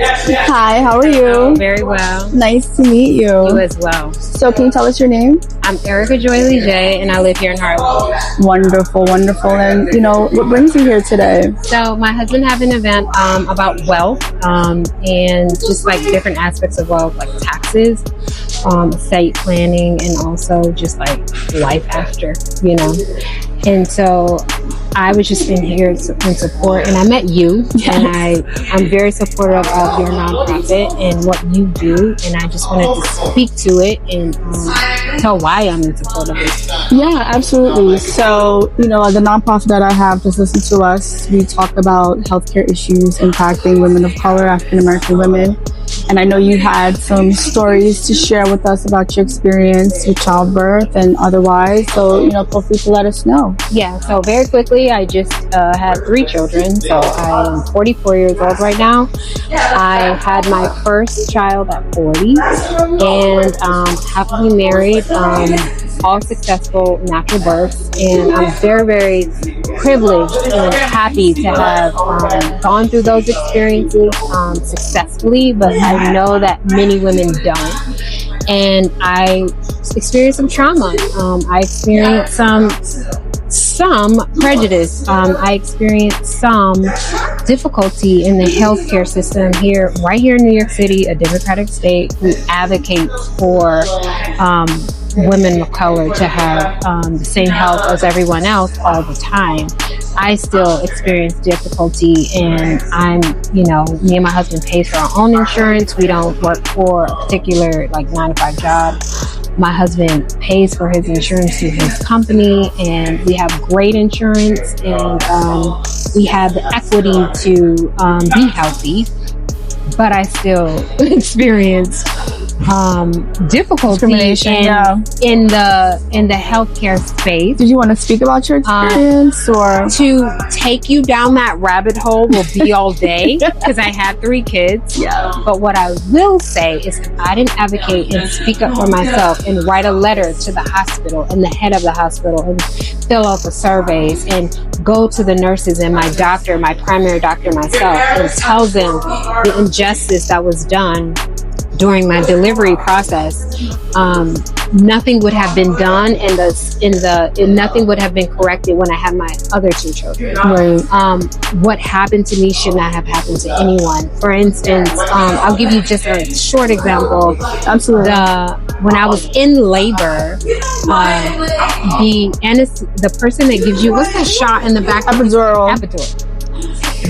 Hi, how are you? Very well. Nice to meet you. You as well. So can you tell us your name? I'm Erica Joy Lee J, and I live here in Harlem. Wonderful, wonderful. And what brings you here today? So my husband had an event about wealth and just like different aspects of wealth, like taxes, estate planning, and also just like life after, And so I was just in here in support, and I met you, and I'm very supportive of your nonprofit and what you do, and I just wanted to speak to it and tell why I'm in support of it. Yeah, absolutely. So, the nonprofit that I have, Just Listen to Us, we talk about healthcare issues impacting women of color, African American women. And I know you had some stories to share with us about your experience with childbirth and otherwise. So, feel free to let us know. Yeah, so very quickly, I just had 3 children. So I'm 44 years old right now. I had my first child at 40 and happily married, all successful natural births. And I'm very, very privileged and happy to have gone through those experiences successfully, but I know that many women don't. And I experienced some trauma. I experienced some prejudice. I experienced some difficulty in the healthcare system right here in New York City, a Democratic state who advocates for women of color to have the same health as everyone else all the time. I still experience difficulty, and me and my husband pays for our own insurance. We don't work for a particular 9-to-5 job. My husband pays for his insurance through his company, and we have great insurance, and we have the equity to be healthy, but I still experience difficulty in the healthcare space. Did you want to speak about your experience, or to take you down that rabbit hole will be all day because I have 3 kids. Yeah. But what I will say is, if I didn't advocate and speak up for myself and write a letter to the hospital and the head of the hospital and fill out the surveys and go to the nurses and my doctor, my primary doctor myself, and tell them the injustice that was done during my delivery process, nothing would have been done, and nothing would have been corrected when I had my other 2 children. Right. What happened to me should not have happened to anyone. For instance, I'll give you just a short example. Absolutely. When I was in labor, the person that gives you, what's that shot in the back? Epidural.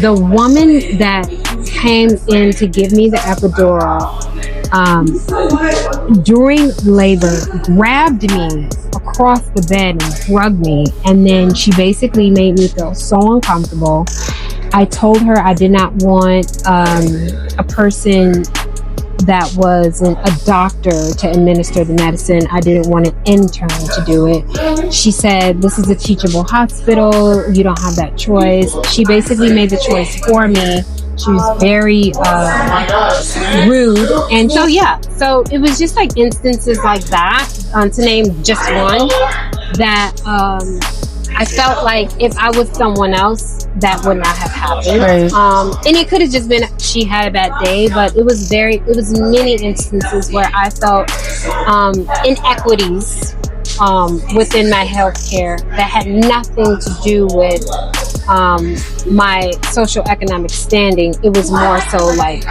The woman that came in to give me the epidural during labor grabbed me across the bed and drugged me, and then she basically made me feel so uncomfortable. I told her I did not want a person that wasn't a doctor to administer the medicine. I didn't want an intern to do it. She said, this is a teachable hospital, you don't have that choice. She basically made the choice for me. She was very rude. And so it was just like instances like that, to name just one, that I felt like if I was someone else, that would not have happened. Right. And it could have just been she had a bad day, but it was many instances where I felt inequities within my healthcare that had nothing to do with my social economic standing. It was more so like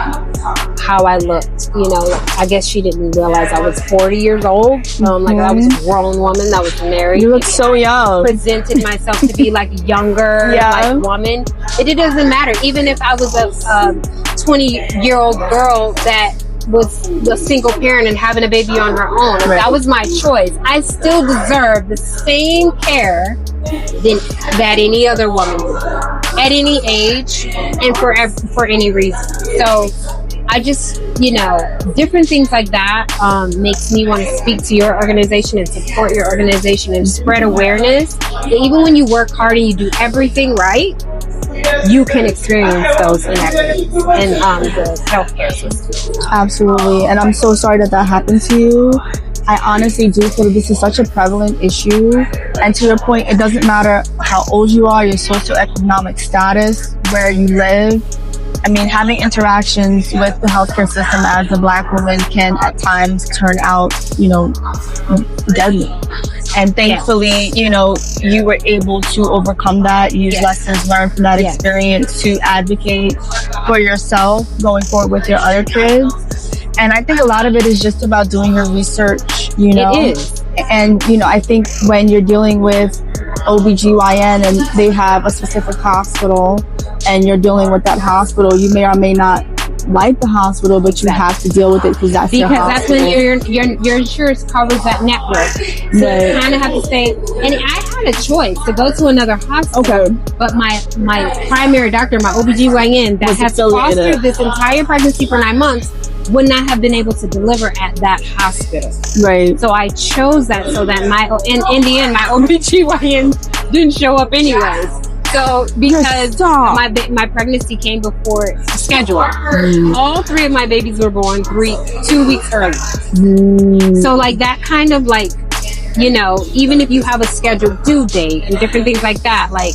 how I looked, I guess she didn't realize I was 40 years old. Like I was a grown woman that was married. You look so young. Presented myself to be like younger, like woman. It doesn't matter. Even if I was a 20-year-old girl that was a single parent and having a baby on her own, if that was my choice, I still deserve the same care that any other woman would, at any age and for any reason. So I just, different things like that makes me want to speak to your organization and support your organization and spread awareness that even when you work hard and you do everything right, you can experience those inequities in the healthcare system. Absolutely. And I'm so sorry that happened to you. I honestly do feel that this is such a prevalent issue. And to your point, it doesn't matter how old you are, your socioeconomic status, where you live. I mean, having interactions with the healthcare system as a Black woman can at times turn out, deadly. And thankfully, you were able to overcome that, use lessons learned from that experience to advocate for yourself going forward with your other kids. And I think a lot of it is just about doing your research, It is. And, I think when you're dealing with OBGYN and they have a specific hospital and you're dealing with that hospital, you may or may not like the hospital, but you have to deal with it because that's your hospital. Because that's when your insurance covers that network. So you kind of have to say, and I had a choice to go to another hospital, but my primary doctor, my OBGYN that has fostered this entire pregnancy for 9 months, would not have been able to deliver at that hospital. Right. So I chose that so that in the end, my OBGYN didn't show up anyways. So because my pregnancy came before schedule. All 3 of my babies were born 2 weeks early. So like that kind of like, even if you have a scheduled due date and different things like that, like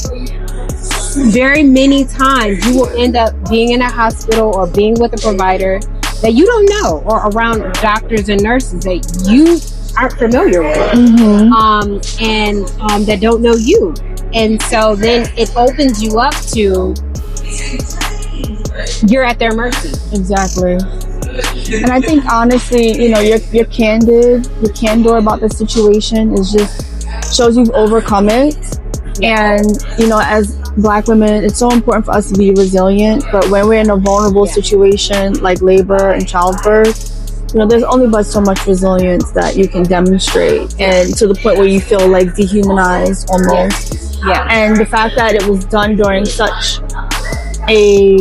very many times you will end up being in a hospital or being with a provider that you don't know, or around doctors and nurses that you aren't familiar with, and that don't know you. And so then it opens you up to, you're at their mercy. Exactly. And I think honestly, your candor about the situation is just shows you've overcome it. And, as Black women, it's so important for us to be resilient. But when we're in a vulnerable situation like labor and childbirth, there's only but so much resilience that you can demonstrate, and to the point where you feel like dehumanized almost. And the fact that it was done during such a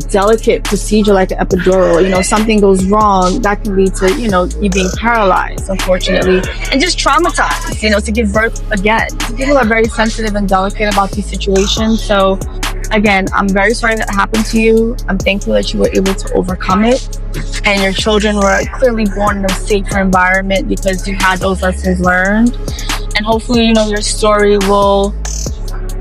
delicate procedure like an epidural, something goes wrong, that can lead to, you being paralyzed, unfortunately, and just traumatized, to give birth again. People are very sensitive and delicate about these situations. So again, I'm very sorry that happened to you. I'm thankful that you were able to overcome it, and your children were clearly born in a safer environment because you had those lessons learned. And hopefully, your story will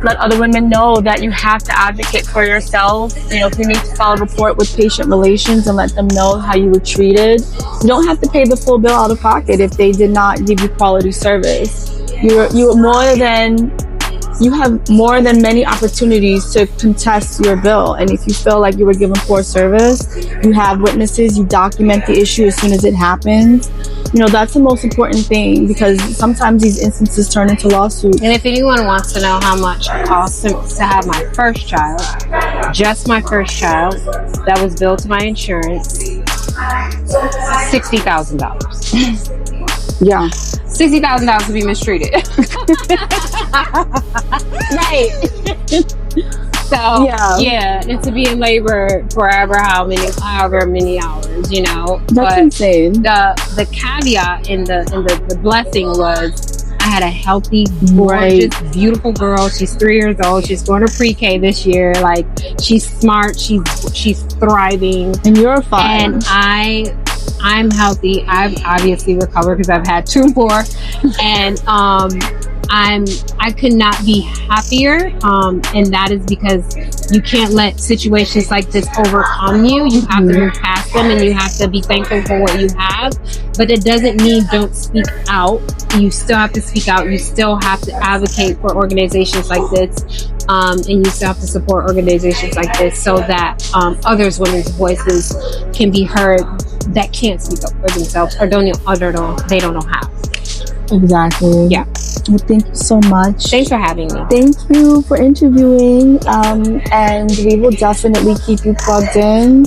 let other women know that you have to advocate for yourself. If you need to file a report with patient relations and let them know how you were treated, you don't have to pay the full bill out of pocket if they did not give you quality service. You have more than many opportunities to contest your bill. And if you feel like you were given poor service, you have witnesses, you document the issue as soon as it happens. That's the most important thing, because sometimes these instances turn into lawsuits. And if anyone wants to know how much it costs to have my first child, just my first child, that was billed to my insurance, $60,000. Yeah. $60,000 to be mistreated. Right. So and to be in labor for however many hours, That's insane. The caveat in the blessing was I had a healthy, gorgeous, beautiful girl. She's 3 years old. She's going to pre-K this year. Like, she's smart. She's thriving. And you're fine. And I'm healthy. I've obviously recovered because I've had 2 more, and I could not be happier, and that is because you can't let situations like this overcome you. You have to move past them, and you have to be thankful for what you have. But it doesn't mean don't speak out. You still have to speak out. You still have to advocate for organizations like this, and you still have to support organizations like this so that women's voices can be heard that can't speak up for themselves or they don't know how. Exactly. Yeah. Well, thank you so much. Thanks for having me. Thank you for interviewing, and we will definitely keep you plugged in